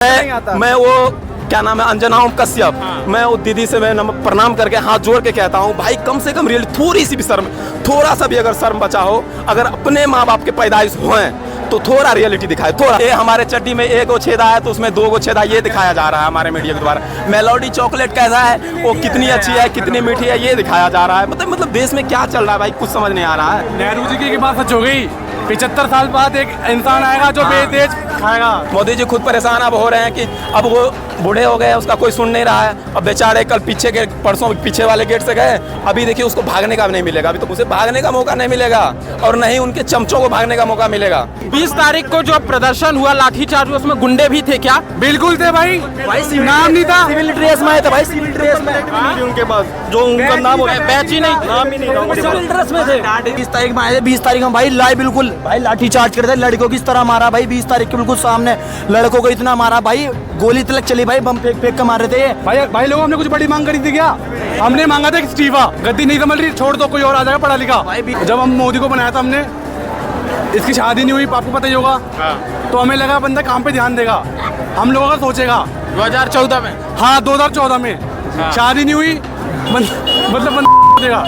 मैं वो क्या नाम है अंजना ओम कश्यप। मैं वो दीदी से मैं प्रणाम करके हाथ जोड़ के कहता हूँ भाई कम से कम रियल थोड़ी सी भी शर्म, थोड़ा सा भी अगर शर्म बचा हो, अगर अपने माँ बाप के पैदाइश हुए तो थोड़ा रियलिटी दिखाए। थोड़ा ये हमारे चड्डी में एक वो छेदा है तो उसमें दो गो छेदा, ये दिखाया जा रहा है हमारे मीडिया के द्वारा। मेलोडी चॉकलेट कैसा है, वो कितनी अच्छी है, कितनी मीठी है, ये दिखाया जा रहा है। मतलब देश में क्या चल रहा है भाई, कुछ समझ नहीं आ रहा है। नेहरू जी की बात सच हो गई, 75 साल बाद एक इंसान आएगा जो बेदेज खाएगा। मोदी जी खुद परेशान अब हो रहे हैं कि अब वो बूढ़े हो गए, उसका कोई सुन नहीं रहा है। अब बेचारे कल पीछे के परसों पीछे वाले गेट से गए, अभी देखिए उसको भागने का नहीं मिलेगा, अभी तो उसे भागने का मौका नहीं मिलेगा और नहीं उनके चमचों को भागने का मौका मिलेगा। 20 तारीख को जो प्रदर्शन हुआ लाठीचार्ज, उसमें गुंडे भी थे क्या? बिल्कुल थे भाई नाम नहीं था, सिविल ड्रेस में थे भाई, सिविल ड्रेस में उनके पास जो उनका नाम बैच ही नहीं, नाम ही नहीं था, सिविल ड्रेस में थे। 20 तारीख में आए थे, 20 तारीख में भाई लाए बिल्कुल भाई लाठी चार्ज करते लड़कों की इस तरह मारा भाई। 20 तारीख के बिल्कुल सामने लड़कों को इतना मारा भाई, गोली तलक चली भाई, बम फेंक फेंक के मार रहे थे भाई लोगों हमने कुछ बड़ी मांग करी थी क्या? हमने मांगा था इस्तीफा, गद्दी नहीं संभल रही, छोड़ दो कोई और आ जाएगा पढ़ा लिखा। जब हम मोदी को बनाया था हमने, इसकी शादी नहीं हुई, आपको पता ही होगा, तो हमें लगा बंदा काम पे ध्यान देगा, हम लोगों का सोचेगा। 2014 में, हाँ 2014 में शादी नहीं हुई, मतलब बंदा देगा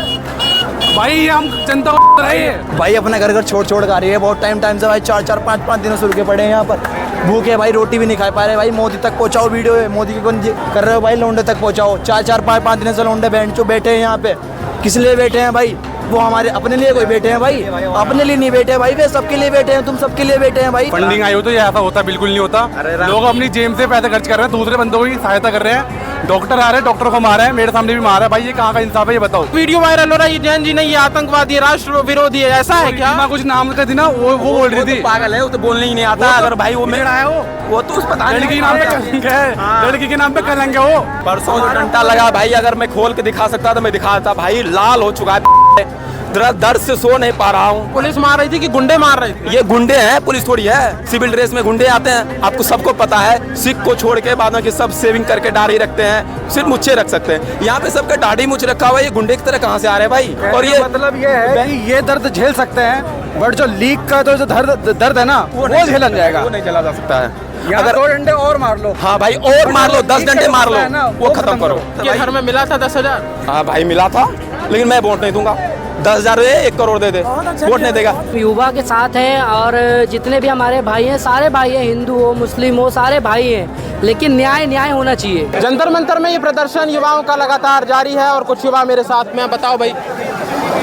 भाई। ये हम जनता को रही है भाई, अपना घर घर छोड़ छोड़ कर आ रही है बहुत टाइम से भाई। 4-4 5-5 दिनों से रुके पड़े हैं यहाँ पर, भूखे भाई, रोटी भी नहीं खा पा रहे भाई। मोदी तक पहुँचाओ वीडियो है, मोदी के कौन कर रहे हो भाई, लौंडे तक पहुँचाओ। 4-4 5-5 दिनों से लौंडे बैंड जो बैठे हैं यहाँ पे, किस लिए बैठे हैं भाई? वो हमारे अपने लिए कोई बैठे हैं भाई? अपने लिए नहीं बैठे भाई, वे सबके लिए बैठे हैं, तुम सबके लिए बैठे हैं भाई। फंडिंग आई हो तो ये ऐसा होता बिल्कुल नहीं होता। लोग अपनी जेब से पैसे खर्च कर रहे हैं, दूसरे बंदों की सहायता कर रहे हैं। डॉक्टर आ रहे हैं, डॉक्टर को मारा है, मेरे सामने भी मारा है भाई, ये कहाँ का इंसाफ है ये बताओ। वीडियो वायरल हो रहा है, ये जैन जी ने ये आतंकवादी है, राष्ट्र विरोधी है, ऐसा है क्या? मैं कुछ नाम का थी ना, वो बोल रही थी। पागल है, वो तो बोलने ही नहीं आता। अगर भाई वो मेरा है वो तो उस पता नहीं, लड़की के नाम पे कलंक है, लड़की के नाम पे कलंक है। वो परसों जो डंडा लगा भाई, अगर मैं खोल के दिखा सकता तो मैं दिखाता भाई। लाल हो चुका है, दर्द से सो नहीं पा रहा हूँ। पुलिस मार रही थी कि गुंडे मार रहे थे? ये गुंडे हैं, पुलिस थोड़ी है। सिविल ड्रेस में गुंडे आते हैं, आपको सबको पता है। सिख को छोड़ के बाद में कि सब सेविंग करके दाढ़ी रखते हैं, सिर्फ मुच्छे रख सकते हैं। यहाँ पे सबका दाढ़ी मुछ रखा हुआ है, ये गुंडे की तरह कहाँ से आ रहे हैं भाई? और ये मतलब ये है कि ये दर्द झेल सकते हैं, बट जो लीक का तो जो दर्द है ना, वो झेला जाएगा, वो नहीं चला जा सकता है। अगर 2 डंडे और मार लो, हाँ भाई और मार लो, 10 डंडे मार लो, वो खत्म करो। ये घर में मिला था 10,000? हाँ भाई मिला था, लेकिन मैं वोट नहीं दूंगा। 10,000 दे, 1 करोड़ दे दे, वोट नहीं देगा। युवा के साथ हैं और जितने भी हमारे भाई हैं, सारे भाई हैं, हिंदू हो मुस्लिम हो, सारे भाई हैं, लेकिन न्याय होना चाहिए। जंतर मंतर में ये प्रदर्शन युवाओं का लगातार जारी है और कुछ युवा मेरे साथ में। बताओ भाई,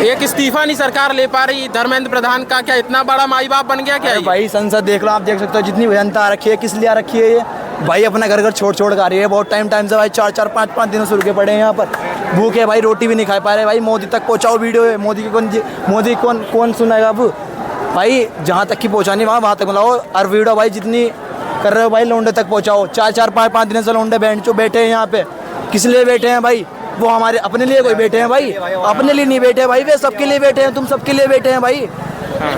एक इस्तीफा नहीं सरकार ले पा रही, धर्मेंद्र प्रधान का क्या इतना बड़ा माई बाप बन गया क्या ये? भाई संसद देख लो, आप देख सकते हो जितनी जनता आ रखी है, किस लिए आ रखी है ये भाई? अपना घर घर छोड़ छोड़ कर आ रही है बहुत टाइम से भाई। 4-4 5-5 दिनों से रुके पड़े हैं यहाँ पर, भूखे भाई, रोटी भी नहीं खा पा रहे भाई। मोदी तक पहुँचाओ वीडियो है, मोदी कौन सुनेगा अब भाई? जहाँ तक की पहुँचानी वहाँ तक बुलाओ, और वीडियो भाई जितनी कर रहे हो भाई लौंडे तक पहुँचाओ। 4-4 5-5 दिनों से लौंडे बैंड जो बैठे हैं यहाँ पे, किस लिए बैठे हैं भाई? वो हमारे अपने लिए कोई बैठे हैं भाई? अपने लिए नहीं बैठे भाई, वे सबके लिए बैठे हैं, तुम सबके लिए बैठे हैं भाई,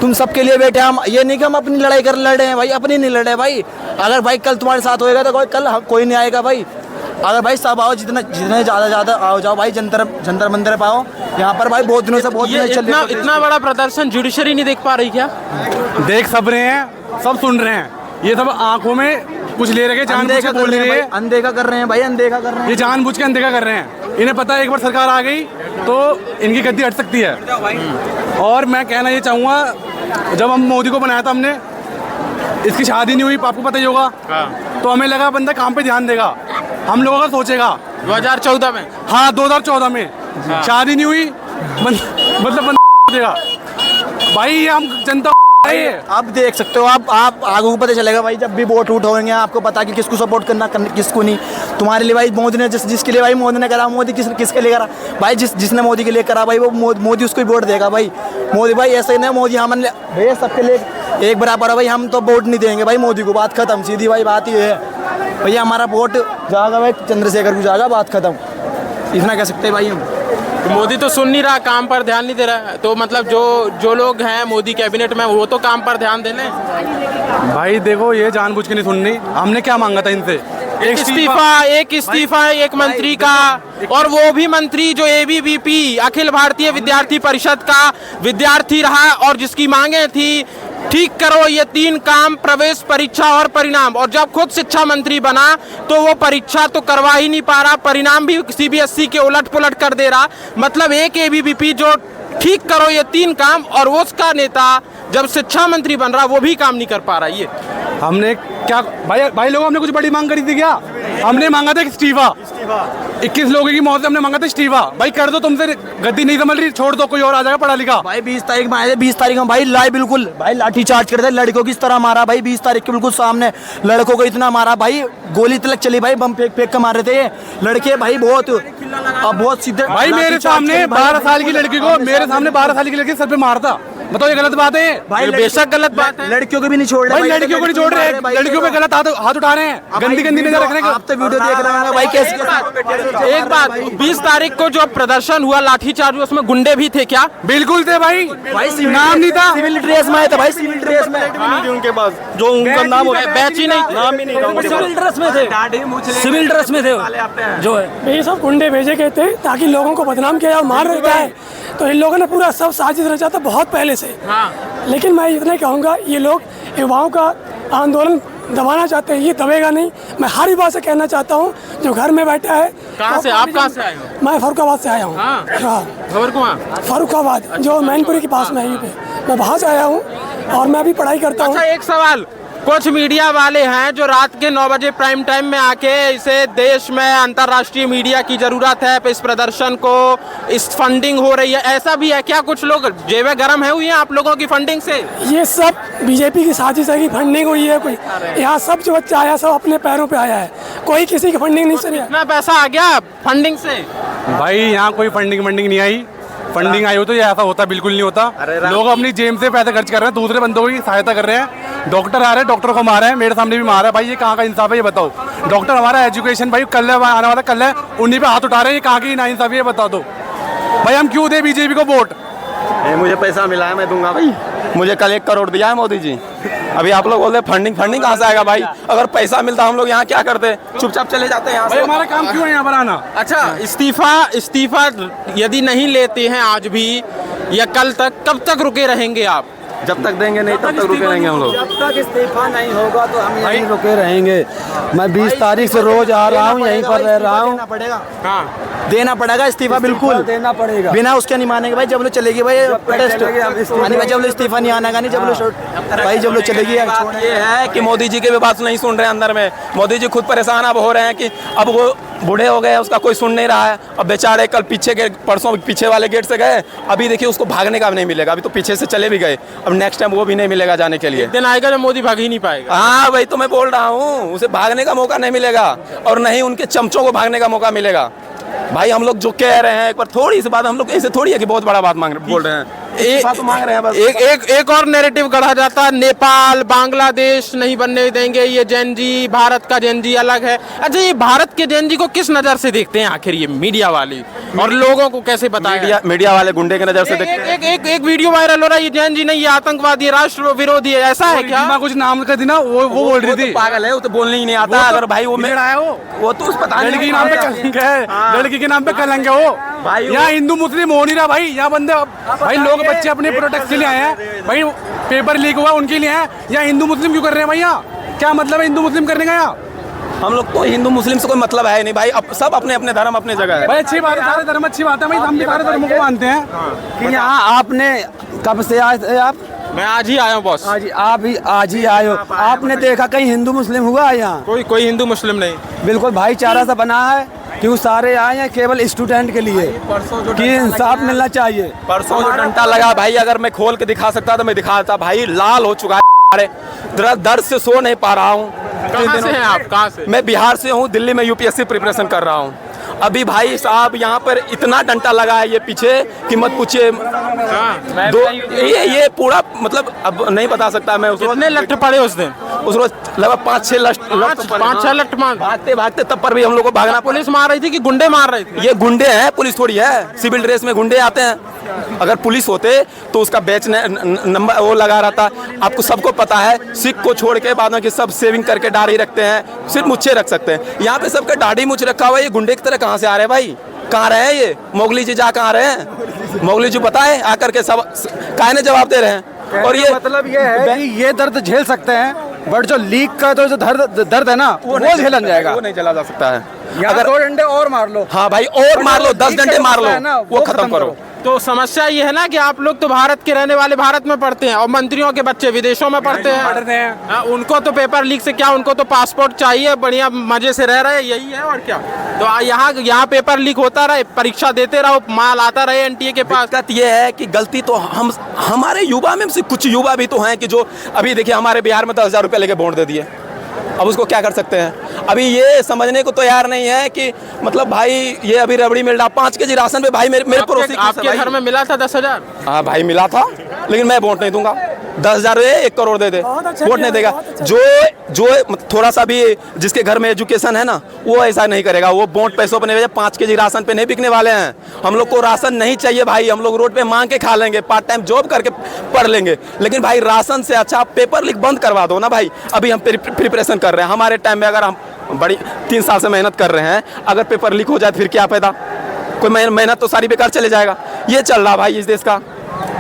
तुम सबके लिए बैठे हैं। हम ये नहीं कि हम अपनी लड़ाई कर लड़ रहे हैं भाई, अपनी नहीं लड़ रहे भाई। अगर भाई कल तुम्हारे साथ होएगा तो कल कोई नहीं आएगा भाई। अगर भाई सब आओ, जितने ज़्यादा आओ जाओ भाई, जंतर मंदिर पाओ यहाँ पर भाई। बहुत दिनों से इतना बड़ा प्रदर्शन जुडिशरी नहीं देख पा रही क्या? देख सब रहे हैं, सब सुन रहे हैं, ये सब आंखों में कुछ ले रखे, जानबूझ के बोल रहे हैं, अनदेखा कर रहे हैं भाई, अनदेखा कर रहे हैं, ये जानबूझ के अनदेखा कर रहे हैं। इन्हें पता है एक बार सरकार आ गई तो इनकी गद्दी हट सकती है। और मैं कहना ये चाहूँगा, जब हम मोदी को बनाया था हमने, इसकी शादी नहीं हुई, आपको पता ही होगा, तो हमें लगा बंदा काम पे ध्यान देगा, हम लोगों का सोचेगा। 2014 में, हाँ 2014 में शादी नहीं हुई, मतलब बंदा देगा भाई। ये हम जनता आप देख सकते हो, आप आगे को पता चलेगा भाई। जब भी वोट होंगे आपको पता कि किसको सपोर्ट करना किसको नहीं। तुम्हारे लिए भाई मोदी ने जिसके लिए भाई मोदी ने करा, मोदी किसके लिए करा भाई? जिसने मोदी के लिए करा भाई, वो मोदी उसको वोट देगा भाई। मोदी भाई ऐसा ही नहीं, मोदी हमने भैया सबके लिए एक बराबर है भाई, हम तो वोट नहीं देंगे भाई मोदी को, बात खत्म, सीधी भाई बात ये है भैया। हमारा वोट जाएगा भाई चंद्रशेखर को जाएगा, बात खत्म, इतना कह सकते हैं भाई हम। तो मोदी तो सुन नहीं रहा, काम पर ध्यान नहीं दे रहा, तो मतलब जो लोग हैं मोदी कैबिनेट में, वो तो काम पर ध्यान देने। भाई देखो, ये जानबूझ के नहीं सुननी, हमने क्या मांगा था इनसे? एक इस्तीफा एक मंत्री का, और वो भी मंत्री जो ABVP अखिल भारतीय विद्यार्थी परिषद का विद्यार्थी रहा और जिसकी मांगे थी ठीक करो ये 3 काम, प्रवेश परीक्षा और परिणाम। और जब खुद शिक्षा मंत्री बना तो वो परीक्षा तो करवा ही नहीं पा रहा, परिणाम भी CBSE के उलट पुलट कर दे रहा। मतलब एक ABVP जो ठीक करो ये 3 काम, और उसका नेता जब शिक्षा मंत्री बन रहा वो भी काम नहीं कर पा रहा। ये हमने क्या भाई लोगों, हमने कुछ बड़ी मांग करी थी क्या? हमने मांगा था इस्तीफा। 21 लोगों की मौत से हमने मांगा था इस्तीफा। भाई कर दो, तुमसे गद्दी नहीं संभल रही, छोड़ दो, कोई और आ जाएगा पढ़ा लिखा। भाई 20 तारीख में आए थे, 20 तारीख में भाई लाई बिल्कुल भाई लाठी चार्ज कर दे, लड़कों की इस तरह मारा भाई। 20 तारीख के बिल्कुल सामने लड़कों को इतना मारा भाई, गोली तलक चली भाई, बम फेंक फेंक कर मार रहे थे ये लड़के भाई। बहुत सीधे भाई मेरे सामने 12 साल की लड़की को, मेरे सामने 12 साल की लड़की सर पे मारता। बताओ ये गलत बात है? भाई बेशक गलत बात है। लड़कियों को भी नहीं छोड़ रहे भाई, लड़कियों को नहीं छोड़ रहे, लड़कियों पे गलत हाथ उठा रहे हैं, गंदी गंदी नजर रखने का। आप तो वीडियो देख रहे होंगे भाई कैसे। एक बात, 20 तारीख को जो प्रदर्शन हुआ, लाठीचार्ज हुआ, उसमें गुंडे भी थे क्या? बिल्कुल थे भाई, नाम नहीं था। सिविल ड्रेस में आए थे भाई, सिविल ड्रेस में उनके पास जो उनका नाम हो बैच ही नहीं, नाम ही नहीं था। सिविल ड्रेस में थे, सिविल ड्रेस में थे जो है। ये सब गुंडे भेजे गए थे ताकि लोगों को बदनाम किया और मार देता है। तो इन लोगों ने पूरा सब साजिश रचा था बहुत पहले से। लेकिन मैं इतना कहूँगा, ये लोग युवाओं का आंदोलन दबाना चाहते हैं, ये दबेगा नहीं। मैं हर युवा से कहना चाहता हूँ जो घर में बैठा है। कहाँ से, आप कहाँ से आए हो? मैं फरुखाबाद से आया हूँ। खबर को फरुखाबाद जो मैनपुरी के पास में है, पे मैं वहाँ से आया हूँ और मैं भी पढ़ाई करता हूँ। अच्छा, एक सवाल, कुछ मीडिया वाले हैं जो रात के 9 बजे प्राइम टाइम में आके इसे देश में अंतर्राष्ट्रीय मीडिया की जरूरत है, इस प्रदर्शन को, इस फंडिंग हो रही है, ऐसा भी है क्या? कुछ लोग जेबें गर्म है हुई हैं आप लोगों की फंडिंग से? ये सब बीजेपी की साजिश है कि फंडिंग हुई है। कोई यहाँ सब जो बच्चा आया सब अपने पैरों पे आया है, कोई किसी की फंडिंग नहीं से। इतना पैसा आ गया फंडिंग से? भाई यहाँ कोई फंडिंग नहीं आई। फंडिंग आई हो तो ये ऐसा होता बिल्कुल नहीं होता। लोग अपनी जेब से पैसे खर्च कर रहे हैं, दूसरे बंदों की सहायता कर रहे हैं। डॉक्टर आ रहे हैं, डॉक्टर को मारा है, मेरे सामने भी मारा है। भाई ये कहाँ का इंसाफ है ये बताओ? डॉक्टर हमारा एजुकेशन भाई कल है, आने वाला कल है, उन्हीं पे हाथ उठा रहे हैं, ये कहाँ की नाइंसाफी है बता दो। भाई हम क्यों दे बीजेपी को वोट? मुझे पैसा मिला है, मैं दूंगा भाई। मुझे कल 1 करोड़ दिया है मोदी जी। अभी आप लोग बोल रहे फंडिंग कहाँ से आएगा भाई? अगर पैसा मिलता हम लोग यहाँ क्या करते? चुपचाप चले जाते हैं यहाँ भाई से। हमारा काम क्यों है यहाँ पर आना? अच्छा, इस्तीफा यदि नहीं लेते हैं आज भी या कल तक, कब तक रुके रहेंगे आप? जब तक देंगे नहीं तब तक रुके रहेंगे हम लोग। जब तक इस्तीफा नहीं होगा तो हम यहीं रुके रहेंगे। मैं 20 तारीख से रोज आ रहा हूँ, यहीं पर रह रहा हूँ। देना पड़ेगा इस्तीफा, बिल्कुल देना पड़ेगा। बिना उसके नहीं मानेंगे भाई। जब लोग चलेगी भाई प्रोटेस्ट, भाई जब लोग इस्तीफा नहीं आनेगा नहीं, जब लोग भाई जब लोग चलेगी। ये है कि मोदी जी की भी बात नहीं सुन रहे हैं अंदर में। मोदी जी खुद परेशान अब हो रहे हैं कि अब वो बूढ़े हो गए, उसका कोई सुन नहीं रहा है। अब बेचारे कल परसों पीछे वाले गेट से गए, अभी देखिए उसको भागने का नहीं मिलेगा। अभी तो पीछे से चले भी गए, अब नेक्स्ट टाइम वो भी नहीं मिलेगा जाने के लिए। दिन आएगा जब मोदी भाग ही नहीं पाएगा। हाँ वही तो मैं बोल रहा हूँ, उसे भागने का मौका नहीं मिलेगा और नहीं उनके चमचों को भागने का मौका मिलेगा। भाई हम लोग जो कह रहे हैं, एक बार थोड़ी सी बात, हम लोग ऐसे थोड़ी है कि बहुत बड़ा बात बोल रहे हैं। तो मांग रहे हैं बस। एक और नैरेटिव गढ़ा जाता है, नेपाल बांग्लादेश नहीं बनने देंगे, ये जेन जी, भारत का जेन जी अलग है। अच्छा, ये भारत के जेन जी को किस नजर से देखते हैं आखिर ये मीडिया वाले, और लोगों को कैसे बताया? मीडिया वाले गुंडे की नजर से देखते हैं। एक वीडियो वायरल हो रहा है, ये जेन जी नहीं, ये आतंकवादी है, राष्ट्र विरोधी है, ऐसा है क्या? कुछ नाम कर दी ना, वो बोल रही थी। पागल है, वो तो बोलने ही नहीं आता। अगर भाई वो वो तो उस पता लड़की के नाम पे कलंक है, लड़की के नाम पे कलंक है वो। भाई यहाँ हिंदू मुस्लिम हो नहीं रहा भाई, यहाँ बंदे भाई लोग बच्चे अपने प्रोटेक्ट के लिए आए हैं भाई, पेपर लीक हुआ उनके लिए हैं। यहाँ हिंदू मुस्लिम क्यों कर रहे हैं भैया? क्या मतलब है हिंदू मुस्लिम करने का? यहाँ हम लोग तो हिंदू मुस्लिम से कोई मतलब है नहीं भाई, सब अपने अपने धर्म अपने जगह है। भाई अच्छी बात है, सारे धर्म अच्छी बात है भाई, हम भी सारे धर्मों को मानते हैं। कि यहाँ आपने कब से आए थे आप? मैं आज ही आया हूँ बॉस। आज ही आए हो। आपने देखा कहीं हिंदू मुस्लिम हुआ है यहाँ? कोई हिंदू मुस्लिम नहीं, बिल्कुल भाईचारा सा बना है, क्यों सारे आए हैं केवल स्टूडेंट के लिए कि इंसाफ मिलना चाहिए। परसों जो डंडा लगा भाई, अगर मैं खोल के दिखा सकता तो मैं दिखाता भाई। लाल हो चुका है, दर्द से सो नहीं पा रहा हूँ। कहाँ से हैं आप? कहाँ से? मैं बिहार से हूँ, दिल्ली में यूपीएससी प्रिपरेशन कर रहा हूँ। अभी भाई साहब यहाँ पर इतना डंडा लगा है ये पीछे कि मत पूछिए। ये पूरा मतलब अब नहीं बता सकता मैं। कितने लठ पड़े उस दिन? उस रोज लगभग 5-6 लठ मार भागते तब पर भी हम लोग को भागना। पुलिस मार रही थी कि गुंडे मार रहे थे? ये गुंडे हैं, पुलिस थोड़ी है। सिविल ड्रेस में गुंडे आते हैं। अगर पुलिस होते तो उसका बैच नंबर वो लगा रहता। आपको सबको पता है, सिख को छोड़ के बाद में कि सब सेविंग करके दाढ़ी रखते हैं, सिर्फ मुच्छे रख सकते हैं। यहाँ पे सबका दाढ़ी मुछ रखा हुआ है। ये गुंडे की तरह कहाँ से आ रहे हैं भाई? कहाँ रहे हैं ये? मोगली जी जा कहाँ रहे हैं? मोगली जी पता है आकर के सब काहे ने जवाब दे रहे हैं। और ये मतलब ये है कि ये दर्द झेल सकते हैं, बट जो लीक का तो जो दर्द है ना वो झेलन जाएगा, वो नहीं झेला जा सकता है। अगर 2 डंडे और मार लो, हाँ भाई, और मार लो, 10 डंडे मार लो, वो खत्म करो। तो समस्या ये है ना कि आप लोग तो भारत के रहने वाले भारत में पढ़ते हैं और मंत्रियों के बच्चे विदेशों में पढ़ते हैं। हाँ, उनको तो पेपर लीक से क्या, उनको तो पासपोर्ट चाहिए, बढ़िया मजे से रह रहे हैं, यही है और क्या। तो यहाँ पेपर लीक होता रहे, परीक्षा देते रहो, माल आता रहे एनटीए के पास। दिक्कत ये है कि गलती तो हमारे युवा में से कुछ युवा भी तो हैं कि जो अभी देखिए हमारे बिहार में 10,000 रुपये लेके वोट दे दिए। अब उसको क्या कर सकते हैं? अभी ये समझने को तैयार नहीं है कि मतलब भाई ये अभी रबड़ी मिल रहा 5 केजी राशन पे भाई मेरे पड़ोसी आपके घर में मिला था 10,000? हाँ भाई मिला था, लेकिन मैं वोट नहीं दूंगा। 10,000 1 करोड़ दे दे, वोट नहीं देगा। जो थोड़ा सा भी जिसके घर में एजुकेशन है ना, वो ऐसा नहीं करेगा, वो वोट पैसों पर नहीं, 5 केजी राशन पे नहीं बिकने वाले हैं। हम लोग को राशन नहीं चाहिए भाई, हम लोग रोड पे मांग के खा लेंगे, पार्ट टाइम जॉब करके पढ़ लेंगे, लेकिन भाई राशन से अच्छा पेपर लीक बंद करवा दो ना भाई। अभी हम प्रिपरेशन कर रहे हैं, हमारे टाइम में अगर हम बड़ी 3 साल से मेहनत कर रहे हैं, अगर पेपर लीक हो जाए तो फिर क्या फायदा? कोई मेहनत तो सारी बेकार चले जाएगा। ये चल रहा भाई इस देश का।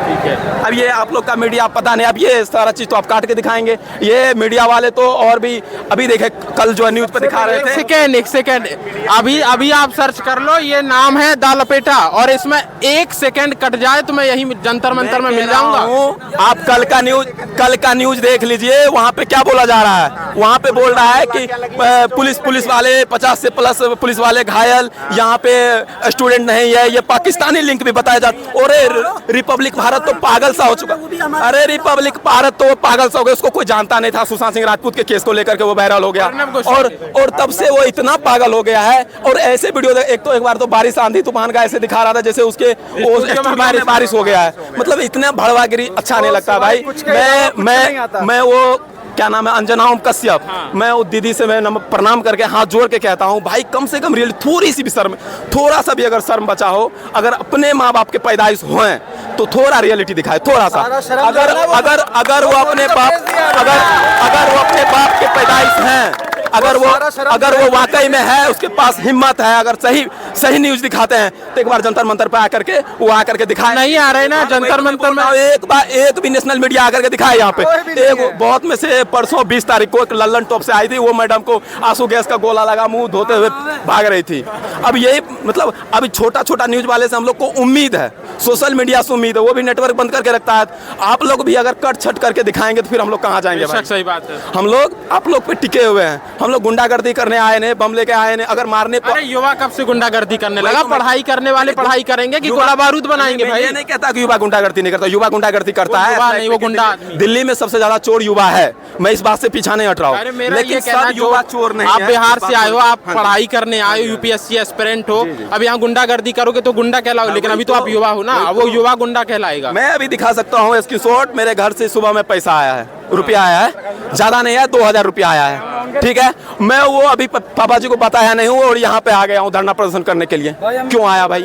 ठीक है, अब ये आप लोग का मीडिया पता नहीं, अब ये सारा चीज तो आप काट के दिखाएंगे। ये मीडिया वाले तो और भी अभी देखे कल जो न्यूज पे दिखा रहे थे। एक सेकेंड अभी आप सर्च कर लो, ये नाम है दा लपेटा, और इसमें 1 सेकेंड कट जाए तो मैं यही जंतर मंतर में मिल जाऊंगा। आप कल का न्यूज देख लीजिए, वहाँ पे क्या बोला जा रहा है। वहाँ पे बोल रहा है कि पुलिस वाले 50 से प्लस पुलिस वाले घायल, यहाँ पे स्टूडेंट नहीं है। ये पाकिस्तानी लिंक भी बताया जाता। और रिपब्लिक भारत तो पागल सा हो चुका। अरे रिपब्लिक भारत तो पागल सा हो गया, उसको कोई जानता नहीं था। सुशांत सिंह राजपूत के केस को लेकर के वो वायरल हो गया, और तब से वो इतना पागल हो गया है। और ऐसे वीडियो एक बार तो बारिश आंधी तूफान का ऐसे दिखा रहा था जैसे उसके बारिश हो गया है। मतलब इतना भड़वागिरी अच्छा नहीं लगता भाई। मैं वो क्या नाम है, अंजना ओम कश्यप, मैं वो दीदी से मैं प्रणाम करके हाथ जोड़ के कहता हूँ भाई कम से कम रियल थोड़ी सी भी शर्म, थोड़ा सा भी अगर शर्म बचा हो, अगर अपने माँ बाप के पैदाइश हुए तो थोड़ा रियलिटी दिखाए, थोड़ा सा। अगर वो अपने बाप के पैदाइश हैं, अगर वो वाकई में है, उसके पास हिम्मत है, अगर सही न्यूज दिखाते हैं तो एक बार जंतर मंतर पे आकर के वो आकर के दिखाए। नहीं आ रहे ना जंतर मंतर में, एक भी नेशनल मीडिया आकर के दिखाए यहाँ पे। एक बहुत में से परसों 20 तारीख को एक लल्लन टॉप से आई थी, वो मैडम को आंसू गैस का गोला लगा, मुंह धोते हुए भाग रही थी। अब यही मतलब अभी छोटा न्यूज वाले से हम लोग को उम्मीद है, सोशल मीडिया से उम्मीद है, वो भी नेटवर्क बंद करके रखता है। आप लोग भी अगर कट छट करके दिखाएंगे तो फिर हम लोग कहाँ जाएंगे भाई? सही बात है। हम लोग आप लोग पे टिके हुए हैं, हम लोग गुंडागर्दी करने आए ने, बम लेके आए ने, अगर मारने पर। अरे युवा कब से गुंडागर्दी करने लगा? पढ़ाई करने वाले पढ़ाई करेंगे कि गोला बारूद बनाएंगे भाई? ये नहीं कहता कि युवा गुंडागर्दी नहीं करता, युवा गुंडागर्दी करता है। युवा नहीं, वो गुंडा। दिल्ली में सबसे ज्यादा चोर युवा है, मैं इस बात से पीछा नहीं हट रहा हूँ, लेकिन सब युवा चोर नहीं है। आप बिहार से आए हो, आप पढ़ाई करने आए हो, यूपीएससी एस्पिरेंट हो, अब यहाँ गुंडागर्दी करोगे तो गुंडा कहलाओगे, लेकिन अभी तो आप युवा हो ना, वो युवा गुंडा कहलाएगा। मैं अभी दिखा सकता हूँ स्क्रीनशॉट, मेरे घर से सुबह में पैसा आया है, रुपया आया है, ज्यादा नहीं है, 2000 रुपया आया है, ठीक है। मैं वो अभी पापा जी को बताया नहीं हूँ और यहाँ पे आ गया हूँ धरना प्रदर्शन करने के लिए। क्यों आया भाई?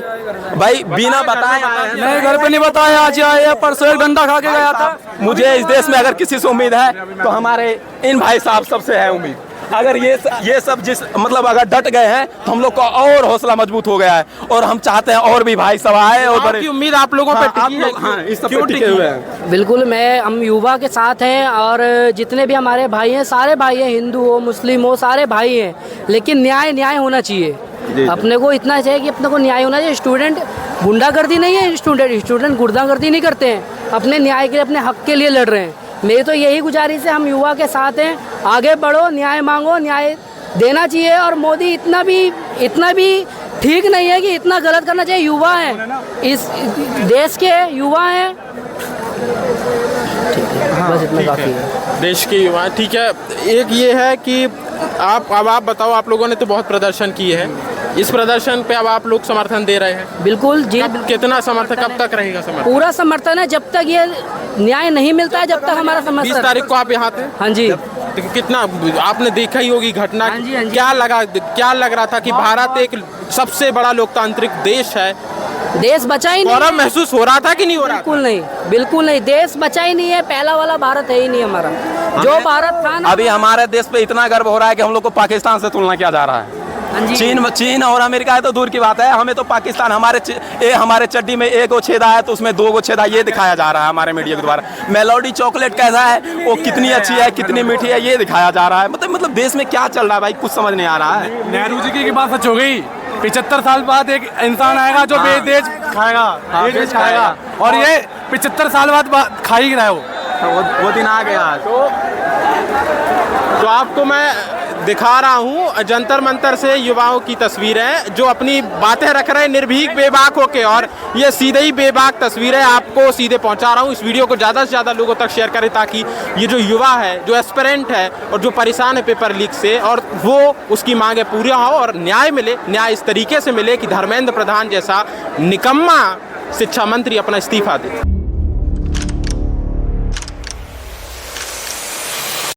बिना बताए नहीं, घर पे नहीं बताया, आज आया, परसों एक डंडा खा के गया था। मुझे इस देश में अगर किसी से उम्मीद है तो हमारे इन भाई साहब सबसे है उम्मीद। अगर ये सब जिस मतलब अगर डट गए हैं तो हम लोग का और हौसला मजबूत हो गया है, और हम चाहते हैं और भी भाई सब आए और बड़े उम्मीद आप लोगों पे टिकी है। हाँ, इस सब पे टिके हुए हैं। बिल्कुल, हम युवा के साथ हैं, और जितने भी हमारे भाई हैं सारे भाई हैं, हिंदू हो मुस्लिम हो सारे भाई हैं, लेकिन न्याय होना चाहिए। अपने को इतना चाहिए कि अपने को न्याय होना चाहिए। स्टूडेंट गुंडागर्दी नहीं है, स्टूडेंट गुंडागर्दी नहीं करते हैं, अपने न्याय के लिए अपने हक के लिए लड़ रहे हैं। मेरी तो यही गुजारिश है, हम युवा के साथ हैं, आगे बढ़ो, न्याय मांगो, न्याय देना चाहिए। और मोदी इतना भी ठीक नहीं है कि इतना गलत करना चाहिए। युवा हैं, इस देश के युवा हैं, बस इतना काफ़ी है। देश के युवा, ठीक है। एक ये है कि आप बताओ, आप लोगों ने तो बहुत प्रदर्शन किए हैं, इस प्रदर्शन पे अब आप लोग समर्थन दे रहे हैं? बिल्कुल जी। कितना समर्थन, कब तक रहेगा समर्थन? पूरा समर्थन है, जब तक ये न्याय नहीं मिलता है, जब तक हमारा समर्थन। 20 तारीख को आप यहाँ थे? हाँ जी। तो कितना आपने देखा ही होगी घटना। हाँ जी, हाँ जी। क्या लग रहा था कि भारत एक सबसे बड़ा लोकतांत्रिक देश है, देश बचा ही नहीं? गौरव महसूस हो रहा था कि नहीं हो रहा? बिल्कुल नहीं, देश बचा ही नहीं है, पहला वाला भारत है ही नहीं हमारा, जो भारत था ना। अभी हमारे देश पे इतना गर्व हो रहा है कि हम लोग को पाकिस्तान से तुलना किया जा रहा है। चीन और अमेरिका है तो दूर की बात है, हमें तो पाकिस्तान हमारे चड्डी में एक छेदा है तो उसमें 2 छेदा, ये दिखाया जा रहा है हमारे मीडिया के द्वारा। मेलोडी चॉकलेट कैसा है, वो कितनी अच्छी है, कितनी मीठी है, ये दिखाया जा रहा है। मतलब देश में क्या चल रहा है भाई, कुछ समझ नहीं आ रहा है। नेहरू जी की बात सच हो गई, 75 साल बाद एक इंसान आएगा जो बेदेज खाएगा, बेदेज खाएगा, और ये 75 साल बाद खा ही रहा है। वो दिन आ गया। तो आपको मैं दिखा रहा हूँ जंतर मंतर से युवाओं की तस्वीरें जो अपनी बातें रख रहे हैं निर्भीक बेबाक होके, और ये सीधे ही बेबाक तस्वीरें आपको सीधे पहुँचा रहा हूँ। इस वीडियो को ज़्यादा से ज़्यादा लोगों तक शेयर करें ताकि ये जो युवा है, जो एस्पिरेंट है और जो परेशान है पेपर लीक से, और वो उसकी मांगें पूरी हो और न्याय मिले। न्याय इस तरीके से मिले कि धर्मेंद्र प्रधान जैसा निकम्मा शिक्षा मंत्री अपना इस्तीफा दे।